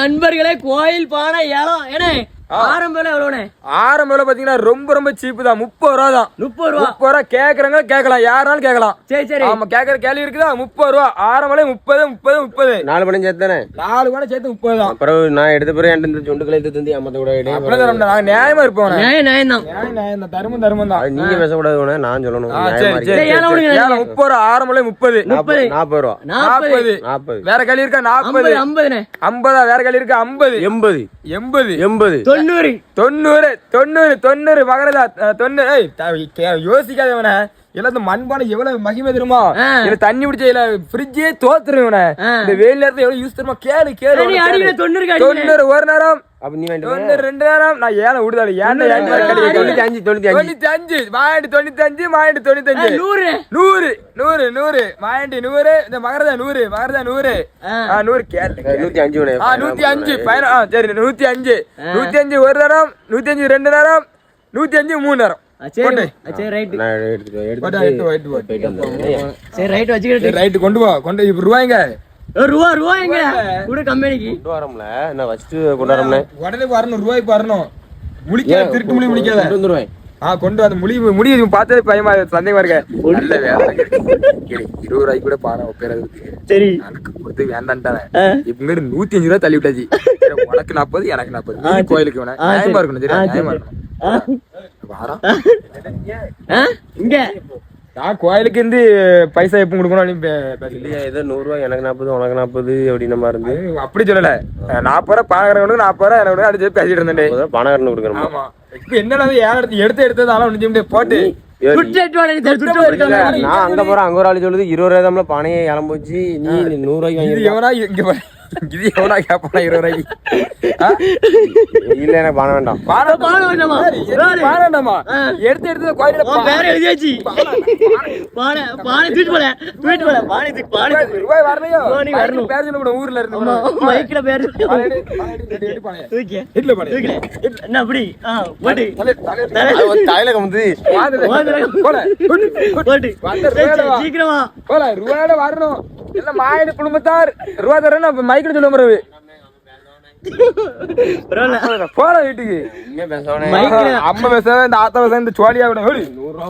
நண்பர்களே கோயில் பானை ஏலம் ஏனே ஆரம்ப விலை எவ்வளவுனே? ஆரம்ப விலை பாத்தீங்கன்னா ரொம்ப ரொம்ப சீப்பு தான். 30 ரூபா தான். 30 ரூபா. 30 ரூபா கேக்குறவங்க கேட்கலாம், யாராலும் கேட்கலாம். சரி சரி. ஆமா கேக்குற கேள்வி இருக்குதா? 30 ரூபா ஆரம்ப விலை. 30 4 பணம் சேர்த்தானே? 4 பணம் சேர்த்து 30 தான். அப்புறம் நான் எடுத்த பிறகு என்கிட்ட இந்த சொண்டுகளை எடுத்து தந்தி அம்மத்த கூட நாங்க நியாயமா இருப்போம். நியாயம் தான். தர்மம் தான். நீங்க பேசக்கூடாது, நான் சொல்லணும். 30 ரூபா ஆரம்ப விலை. 30 40 ரூபா 40. வேற கேள்வி இருக்கா? 40 50 வேற கேள்வி இருக்கா? 50 80 90 மகரதா 90. யோசிக்காதவன எல்லாம் மண்பானை எவ்வளவு மகிமை தெரியுமா? தண்ணி பிடிச்ச ஃப்ரிட்ஜே தோத்துருவன. இந்த வெயில் நேரத்துல எவ்வளவு யூஸ் தெரியுமா? கேளு 90 ஒரு நேரம். அப்ப நீ 2 நேரம். நான் ஏன் விடுதாடு 95 மாயண்டி 95 மாயண்டி 95 100 மாயண்டி 100 இந்த மகரதா 100 கேளு 105 சரி 105 ஒரு நேரம் 105 2 நேரம் 105 3 நேரம். கொண்டு போ ரூபாய்ங்க ரூபாய்ங்க கூட கம்பெனிக்கு வரம்ல நான் வச்சிட்டு கொண்டாரம்ல உடனே வரணும். ரூபாய்க்கு வரணும். முழிக்காத திருட்டு முழி முடிக்காத. கொண்டு வந்து முடி பார்த்தே பயமா சந்தேகமா இருக்க. நல்ல வேலை 20 ரூபாய்க்கு கூட பானை ஒப்பேறது. சரி கொடுத்து வேண்டான்ட்டானே. இப்ப 105 ரூபாய் தள்ளி விட்டாச்சு. உனக்கு 40 எனக்கு 40. கோயிலுக்கு வேணா நியாயமா இருக்கணும். சரி நியாயமா இருக்கணும். இங்க நான் கோயிலுக்கு இருந்து பைசா எப்ப கொடுக்கணும்? ஏதோ 100 ரூபாய் எனக்கு 40 உனக்கு 40 அப்படின்ற மாதிரி இருந்து. அப்படி சொல்லல. 40 ரூபாய் பானகரனுக்கு 40 ரூபாய் எனக்கு அடிச்சு பேசிட்டு இருந்தேன். பானகரன் கொடுக்கணும். ஆமா இப்ப என்ன எடுத்ததால ஒண்ணு போட்டு நான் அங்க போறேன். அங்க ஒரு ஆளு சொல்லுது 20 ரூபாய் தான் பானையை இளம்போச்சு. நீ 100 ரூபாய்க்கு வாங்கி இங்க இது எவனா கேப்பா 20 ரூபாய்க்கு? இல்ல எனக்கு பானை வேண்டாம். வேண்டாமா? எடுத்து கோயில வேற எழுதியாச்சு. பானை தூக்கிட்டு போல ரூபாய் வரலையோ? பேர் சொல்ல கூட ஊர்ல இருந்து மைக்ல பேர் தூக்கி இல்ல பானை என்ன அப்படி போடு தலையில கமுது சீக்கிரமா போல ரூபாயோட வரணும். எல்லாம் மாயன குடும்பத்தார் ரூபா தரணும். மைக்கில் சொல்ல முறை போற வீட்டுக்கு அம்மா பேச இந்த ஆத்தா பேச இந்த சோழியா விட 100 ரூபா